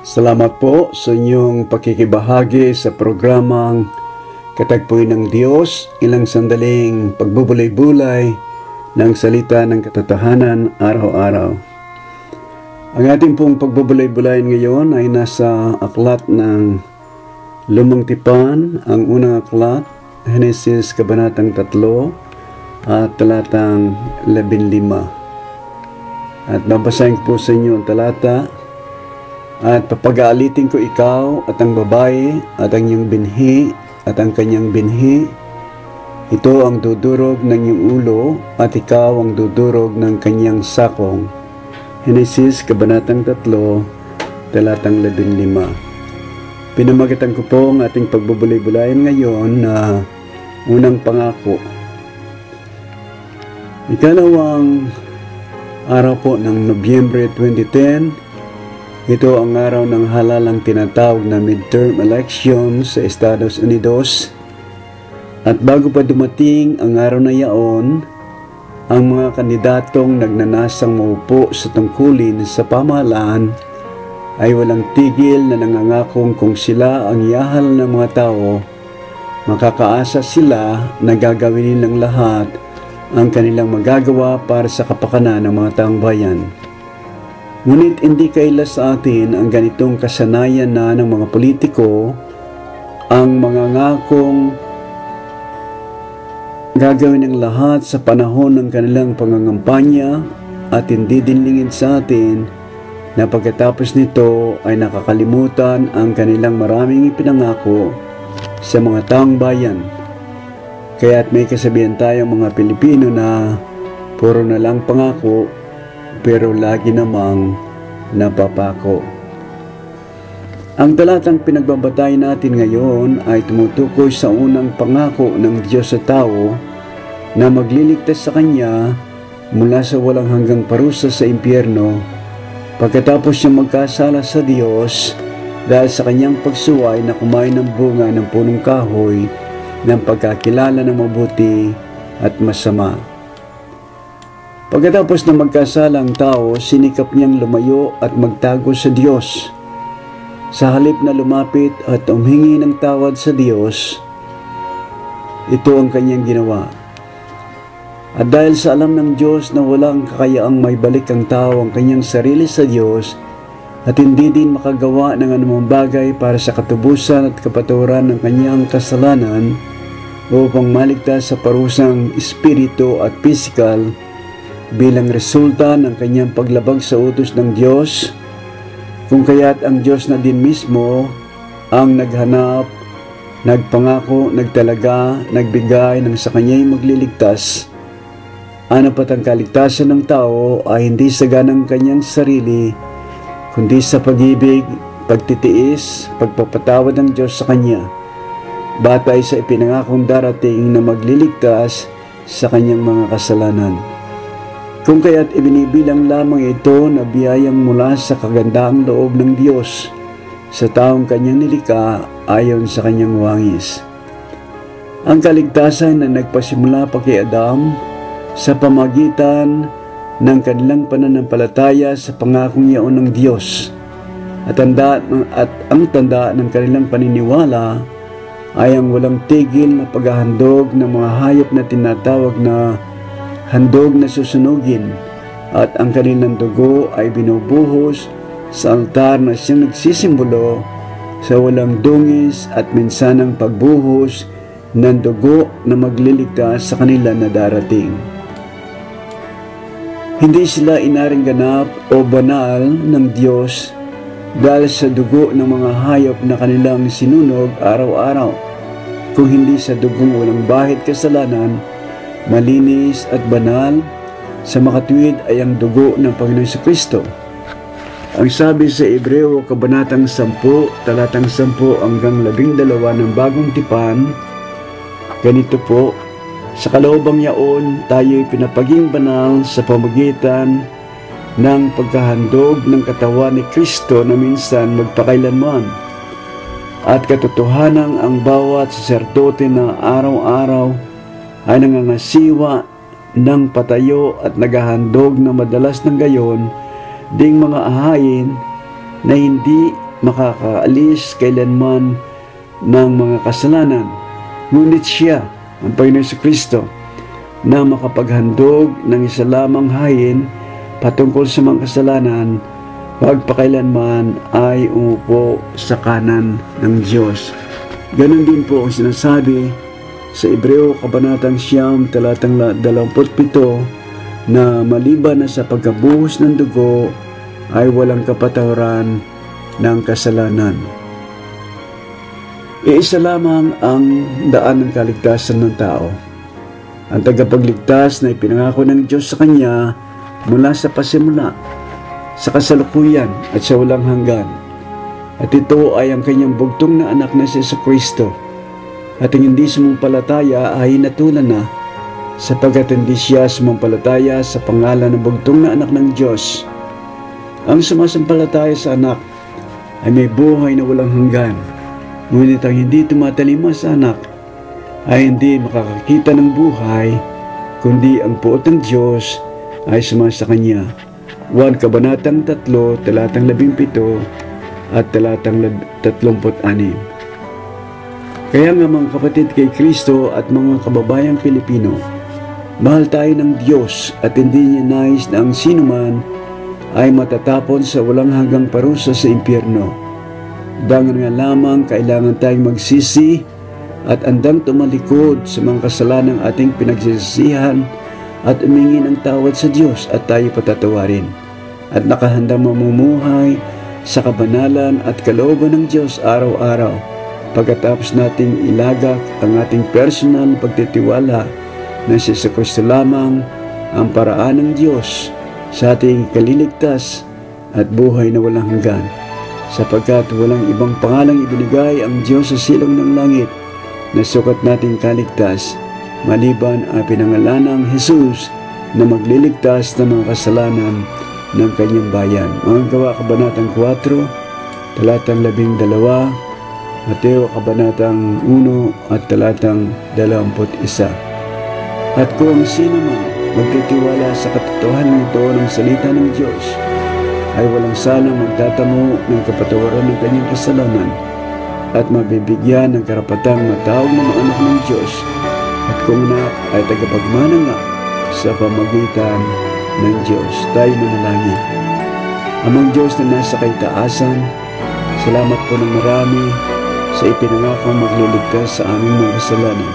Salamat po sa inyong pakikibahagi sa programang Katagpuin ng Diyos, ilang sandaling pagbubulay-bulay ng salita ng katotohanan araw-araw. Ang ating pong pagbubulay-bulayan ngayon ay nasa aklat ng Lumang Tipan, ang unang aklat, Henesis Kabanatang 3 at talatang 15. At babasahin ko po sa inyo ang talata. At papag-aalitin ko ikaw at ang babae at ang iyong binhi at ang kanyang binhi. Ito ang dudurog ng iyong ulo at ikaw ang dudurog ng kanyang sakong. Henesis Kabanatang 3, talatang 15. Pinamagatan ko po ang ating pagbubulay-bulayan ngayon na unang pangako. Ikalawang araw po ng Nobyembre 2010, ito ang araw ng halalang tinatawag na midterm election sa Estados Unidos. At bago pa dumating ang araw na yaon, ang mga kandidatong nagnanasang maupo sa tungkulin sa pamahalaan ay walang tigil na nangangakong kung sila ang ihahal ng mga tao, makakaasa sila na gagawin nilang lahat ang kanilang magagawa para sa kapakanan ng mga taong bayan. Ngunit hindi kaila sa atin ang ganitong kasanayan na ng mga politiko, ang mga ngakong gagawin ng lahat sa panahon ng kanilang pangangampanya at hindi din lingid sa atin na pagkatapos nito ay nakakalimutan ang kanilang maraming ipinangako sa mga taong bayan. Kaya't may kasabihan tayong mga Pilipino na puro na lang pangako pero lagi namang napapako. Ang talatang pinagbabatay natin ngayon ay tumutukoy sa unang pangako ng Diyos sa tao na magliligtas sa Kanya mula sa walang hanggang parusa sa impyerno pagkatapos niya magkasala sa Diyos dahil sa Kanyang pagsuway na kumain ng bunga ng punong kahoy ng pagkakilala ng mabuti at masama. Pagkatapos na magkasala ang tao, sinikap niyang lumayo at magtago sa Diyos. Sa halip na lumapit at humingi ng tawad sa Diyos, ito ang kanyang ginawa. At dahil sa alam ng Diyos na walang kakayaang maibalik ang tao ang kanyang sarili sa Diyos at hindi din makagawa ng anumang bagay para sa katubusan at kapatawaran ng kanyang kasalanan upang maligtas sa parusang espiritu at pisikal, bilang resulta ng kanyang paglabag sa utos ng Diyos, kung kaya't ang Diyos na din mismo ang naghanap, nagpangako, nagtalaga, nagbigay ng sa kanya'y magliligtas. Ano pat ang kaligtasan ng tao ay hindi sa ganang kanyang sarili, kundi sa pag-ibig, pagtitiis, pagpapatawad ng Diyos sa kanya, batay sa ipinangakong darating na magliligtas sa kanyang mga kasalanan. Kung kaya't ibinibilang lamang ito na biyayang mula sa kagandaang loob ng Diyos sa taong kanyang nilikha ayon sa kanyang wangis. Ang kaligtasan na nagpasimula pa kay Adam sa pamagitan ng kanilang pananampalataya sa pangakong yaon ng Diyos at ang tanda ng kanilang paniniwala ay ang walang tigil na paghahandog ng mga hayop na tinatawag na handog na susunugin, at ang kanilang dugo ay binubuhos sa altar na siyang nagsisimbolo sa walang dungis at minsanang pagbuhos ng dugo na magliligtas sa kanila na darating. Hindi sila inaring ganap o banal ng Diyos dahil sa dugo ng mga hayop na kanilang sinunog araw-araw, kung hindi sa dugong walang bahid kasalanan, malinis at banal, sa makatuwid ay ang dugo ng Panginoong Kristo. Ang sabi sa Hebreo Kabanatang 10, talatang 10 hanggang 12 ng Bagong Tipan, ganito po: sa kaloobang yaon, tayo'y pinapaging banal sa pamamagitan ng pagkahandog ng katawan ni Kristo na minsan magpakailanman, at katotohanang ang bawat saserdote na araw-araw ay nangangasiwa ng patayo at naghahandog na madalas ng gayon ding mga ahayin na hindi makakaalis kailanman ng mga kasalanan. Ngunit siya, ang Panginoon Jesucristo, na makapaghandog ng isa lamang hayin patungkol sa mga kasalanan, pagpakailanman ay umupo sa kanan ng Diyos. Ganon din po ang sinasabi sa Hebreo Kabanatang 9, talatang 27, na maliban na sa pagkabuhos ng dugo ay walang kapatawaran ng kasalanan. Iisa lamang ang daan ng kaligtasan ng tao. Ang tagapagligtas na ipinangako ng Diyos sa kanya mula sa pasimula, sa kasalukuyan at sa walang hanggan. At ito ay ang kanyang bugtong na anak na si Jesucristo. At ang hindi sumumpalataya ay natulan na, sapagkat hindi siya sumumpalataya sa pangalan ng bugtong na anak ng Diyos. Ang sumasampalataya sa anak ay may buhay na walang hanggan. Ngunit ang hindi tumatalima sa anak ay hindi makakakita ng buhay, kundi ang puot ng Diyos ay sumasa kanya. 1 Kabanatang 3, talatang 17 at talatang 36. Kaya nga mga kapatid kay Kristo at mga kababayang Pilipino, mahal tayo ng Diyos at hindi niya nais na ang sinuman ay matatapon sa walang hanggang parusa sa impyerno. Dangan nga lamang kailangan tayong magsisi at andang tumalikod sa mga kasalanang ating pinagsisisihan at umingi ng tawad sa Diyos at tayo patatawarin. At nakahandang mamumuhay sa kabanalan at kalooban ng Diyos araw-araw pagkatapos nating ilagak ang ating personal pagtitiwala na si Jesucristo lamang ang paraan ng Diyos sa ating kaliligtas at buhay na walang hanggan, sapagkat walang ibang pangalang ibinigay ang Diyos sa silong ng langit na sukat nating kaligtas maliban ang pinangalanang Jesus na magliligtas ng mga kasalanan ng kanyang bayan. Mga Gawa Kabanatang 4, talatang 12, Mateo Kabanatang 1 at talatang 21. At kung sino man magtitiwala sa katotohanan nito ng salita ng Diyos, ay walang salang magtatamo ng kapatawaran ng kanyang kasalanan at mabibigyan ng karapatang matawag na mga anak ng Diyos, at kung anak ay tagapagmana nga sa pamagitan ng Diyos. Tayo manalangin. Amang Diyos na nasa kaitaasan, salamat po ng marami sa ipinangakong magliligtas sa aming mga kasalanan,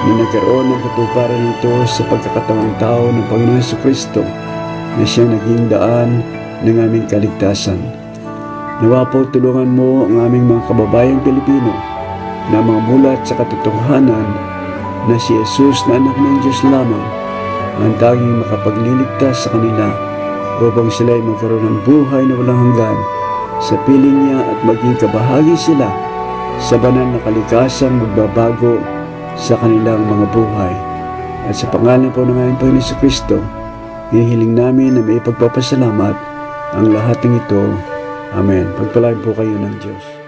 na nagkaroon ng katuparan nito sa pagkakatawang tao ng Panginoon Jesucristo na siyang naging daan ng aming kaligtasan. Nawa po tulungan mo ang aming mga kababayang Pilipino na mga mulat sa katotohanan na si Jesus na anak ng Diyos lamang ang tanging makapagliligtas sa kanila upang sila ay magkaroon ng buhay na walang hanggan sa piling niya at maging kabahagi sila sa banal na kaligtasang magbabago sa kanilang mga buhay. At sa pangalan po ng aming Panginoon Jesucristo, hihiling namin na may pagpapasalamat ang lahat ng ito. Amen. Pagpalain po kayo ng Diyos.